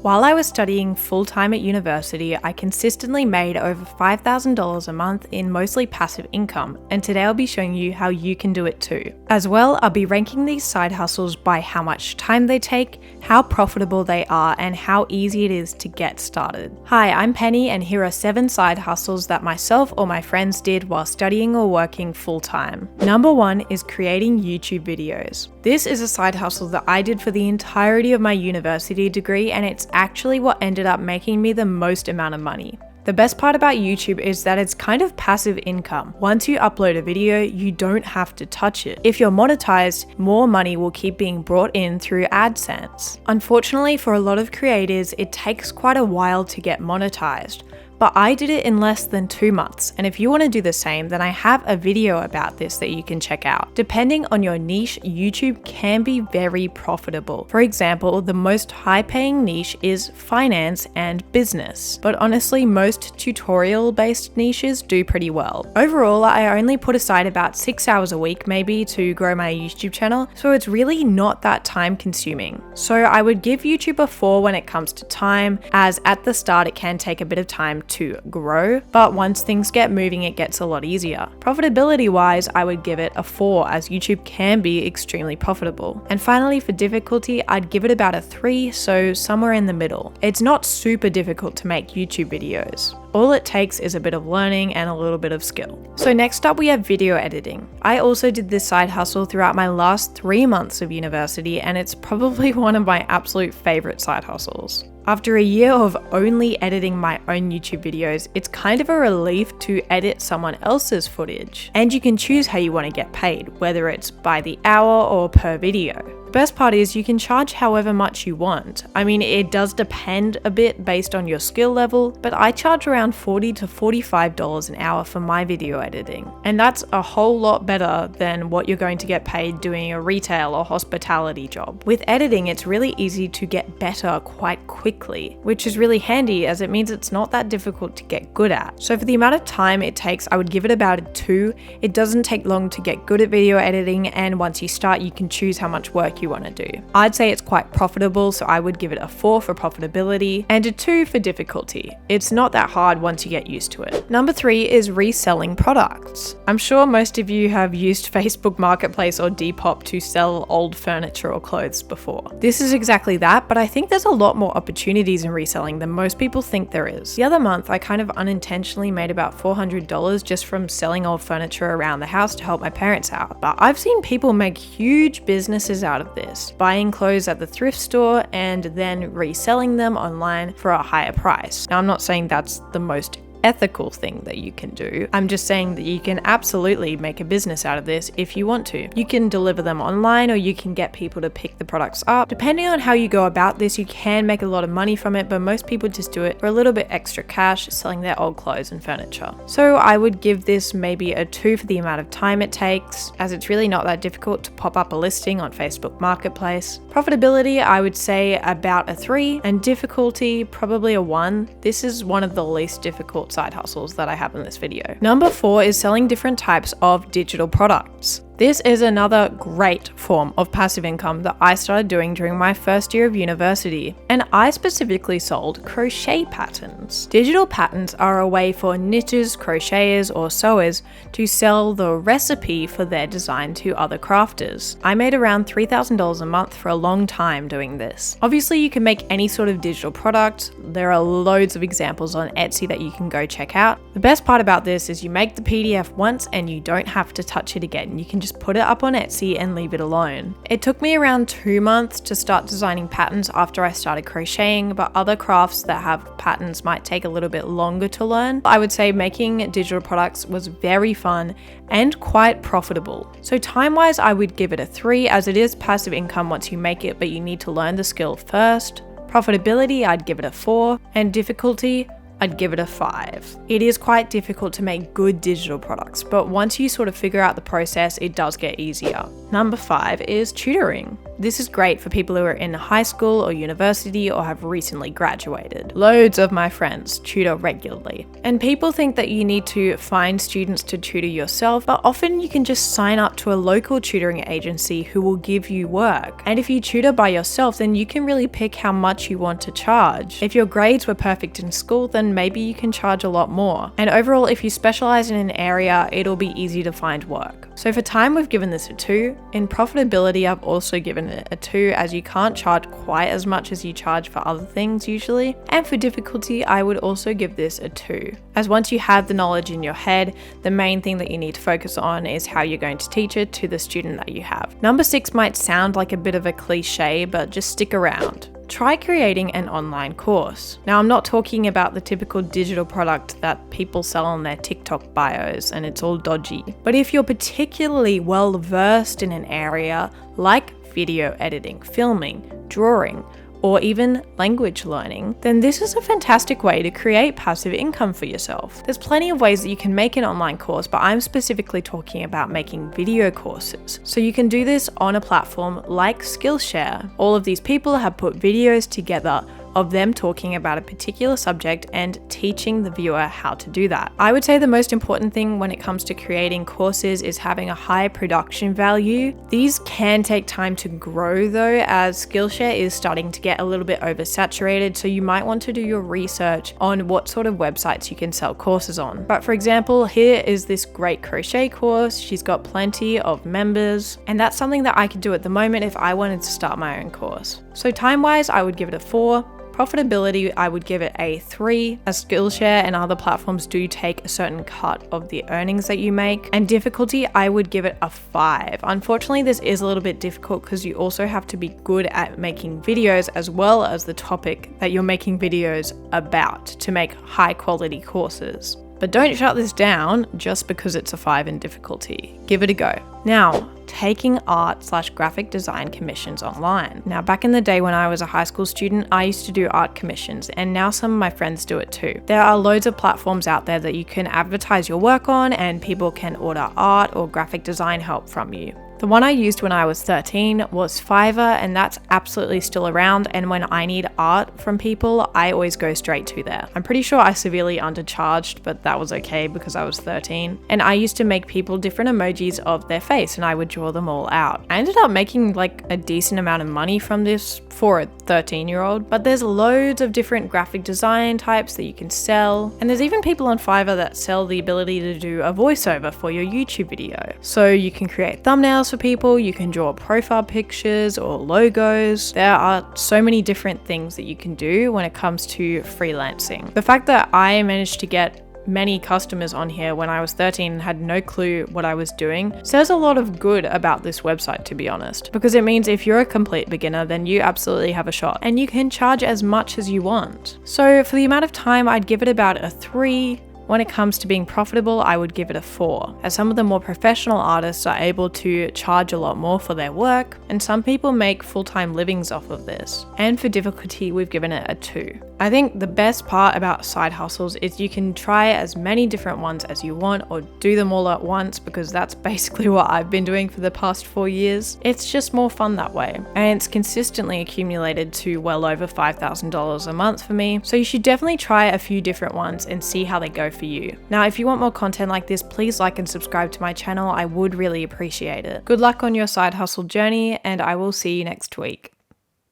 While I was studying full-time at university, I consistently made over $5,000 a month in mostly passive income, and today I'll be showing you how you can do it too. As well, I'll be ranking these side hustles by how much time they take, how profitable they are, and how easy it is to get started. Hi, I'm Penny, and here are 7 side hustles that myself or my friends did while studying or working full-time. Number 1 is creating YouTube videos. This is a side hustle that I did for the entirety of my university degree, and it's actually what ended up making me the most amount of money. The best part about YouTube is that it's kind of passive income. Once you upload a video, you don't have to touch it. If you're monetized, more money will keep being brought in through AdSense. Unfortunately, for a lot of creators, it takes quite a while to get monetized. But I did it in less than 2 months, and if you want to do the same, then I have a video about this that you can check out. Depending on your niche, YouTube can be very profitable. For example, the most high-paying niche is finance and business, but honestly, most tutorial-based niches do pretty well. Overall, I only put aside about 6 hours a week maybe to grow my YouTube channel, so it's really not that time-consuming. So I would give YouTube a 4 when it comes to time, as at the start it can take a bit of time to grow, but once things get moving, it gets a lot easier. Profitability wise, I would give it a 4, as YouTube can be extremely profitable. And finally, for difficulty, I'd give it about a 3, so somewhere in the middle. It's not super difficult to make YouTube videos. All it takes is a bit of learning and a little bit of skill. So next up, we have video editing. I also did this side hustle throughout my last 3 months of university, and it's probably one of my absolute favorite side hustles. After a year of only editing my own YouTube videos, it's kind of a relief to edit someone else's footage. And you can choose how you want to get paid, whether it's by the hour or per video. The best part is you can charge however much you want. I mean, it does depend a bit based on your skill level, but I charge around $40 to $45 an hour for my video editing. And that's a whole lot better than what you're going to get paid doing a retail or hospitality job. With editing, it's really easy to get better quite quickly, which is really handy as it means it's not that difficult to get good at. So for the amount of time it takes, I would give it about a 2. It doesn't take long to get good at video editing, and once you start, you can choose how much work you want to do. I'd say it's quite profitable, so I would give it a 4 for profitability and a 2 for difficulty. It's not that hard once you get used to it. Number 3 is reselling products. I'm sure most of you have used Facebook Marketplace or Depop to sell old furniture or clothes before. This is exactly that, but I think there's a lot more opportunities in reselling than most people think there is. The other month, I kind of unintentionally made about $400 just from selling old furniture around the house to help my parents out. But I've seen people make huge businesses out of this, buying clothes at the thrift store and then reselling them online for a higher price. Now, I'm not saying that's the most ethical thing that you can do. I'm just saying that you can absolutely make a business out of this if you want to. You can deliver them online, or you can get people to pick the products up. Depending on how you go about this, you can make a lot of money from it, but most people just do it for a little bit extra cash, selling their old clothes and furniture. So I would give this maybe a 2 for the amount of time it takes, as it's really not that difficult to pop up a listing on Facebook Marketplace. Profitability, I would say about a 3, and difficulty, probably a 1. This is one of the least difficult side hustles that I have in this video. Number 4 is selling different types of digital products. This is another great form of passive income that I started doing during my first year of university, and I specifically sold crochet patterns. Digital patterns are a way for knitters, crocheters, or sewers to sell the recipe for their design to other crafters. I made around $3,000 a month for a long time doing this. Obviously, you can make any sort of digital product. There are loads of examples on Etsy that you can go check out. The best part about this is you make the PDF once and you don't have to touch it again. You can just put it up on Etsy and leave it alone. It took me around 2 months to start designing patterns after I started crocheting, but other crafts that have patterns might take a little bit longer to learn. I would say making digital products was very fun and quite profitable. So time-wise, I would give it a 3, as it is passive income once you make it, but you need to learn the skill first. Profitability, I'd give it a 4, and difficulty, I'd give it a 5. It is quite difficult to make good digital products, but once you sort of figure out the process, it does get easier. Number 5 is tutoring. This is great for people who are in high school or university or have recently graduated. Loads of my friends tutor regularly. And people think that you need to find students to tutor yourself, but often you can just sign up to a local tutoring agency who will give you work. And if you tutor by yourself, then you can really pick how much you want to charge. If your grades were perfect in school, then maybe you can charge a lot more. And overall, if you specialize in an area, it'll be easy to find work. So for time, we've given this a 2. In profitability, I've also given it a 2, as you can't charge quite as much as you charge for other things usually. And for difficulty, I would also give this a 2, as once you have the knowledge in your head, the main thing that you need to focus on is how you're going to teach it to the student that you have. Number 6 might sound like a bit of a cliche, but just stick around. Try creating an online course. Now, I'm not talking about the typical digital product that people sell on their TikTok bios and it's all dodgy. But if you're particularly well versed in an area like video editing, filming, drawing, or even language learning, then this is a fantastic way to create passive income for yourself. There's plenty of ways that you can make an online course, but I'm specifically talking about making video courses. So you can do this on a platform like Skillshare. All of these people have put videos together of them talking about a particular subject and teaching the viewer how to do that. I would say the most important thing when it comes to creating courses is having a high production value. These can take time to grow though, as Skillshare is starting to get a little bit oversaturated, so you might want to do your research on what sort of websites you can sell courses on. But for example, here is this great crochet course. She's got plenty of members, and that's something that I could do at the moment if I wanted to start my own course. So time-wise, I would give it a 4. Profitability, I would give it a 3, as Skillshare and other platforms do take a certain cut of the earnings that you make. And difficulty, I would give it a 5. Unfortunately, this is a little bit difficult because you also have to be good at making videos as well as the topic that you're making videos about to make high quality courses. But don't shut this down just because it's a 5 in difficulty. Give it a go. Now, taking art/graphic design commissions online. Now, back in the day when I was a high school student, I used to do art commissions, and now some of my friends do it too. There are loads of platforms out there that you can advertise your work on, and people can order art or graphic design help from you. The one I used when I was 13 was Fiverr, and that's absolutely still around, and when I need art from people, I always go straight to there. I'm pretty sure I severely undercharged, but that was okay because I was 13. And I used to make people different emojis of their face, and I would draw them all out. I ended up making like a decent amount of money from this for a 13-year-old, but there's loads of different graphic design types that you can sell. And there's even people on Fiverr that sell the ability to do a voiceover for your YouTube video. So you can create thumbnails for people, you can draw profile pictures or logos. There are so many different things that you can do when it comes to freelancing. The fact that I managed to get many customers on here when I was 13 and had no clue what I was doing says a lot of good about this website, to be honest, because it means if you're a complete beginner, then you absolutely have a shot and you can charge as much as you want. So for the amount of time, I'd give it about a 3. When it comes to being profitable, I would give it a 4, as some of the more professional artists are able to charge a lot more for their work, and some people make full-time livings off of this. And for difficulty, we've given it a 2. I think the best part about side hustles is you can try as many different ones as you want, or do them all at once, because that's basically what I've been doing for the past 4 years. It's just more fun that way, and it's consistently accumulated to well over $5,000 a month for me, so you should definitely try a few different ones and see how they go for you. Now, if you want more content like this, please like and subscribe to my channel. I would really appreciate it. Good luck on your side hustle journey, and I will see you next week.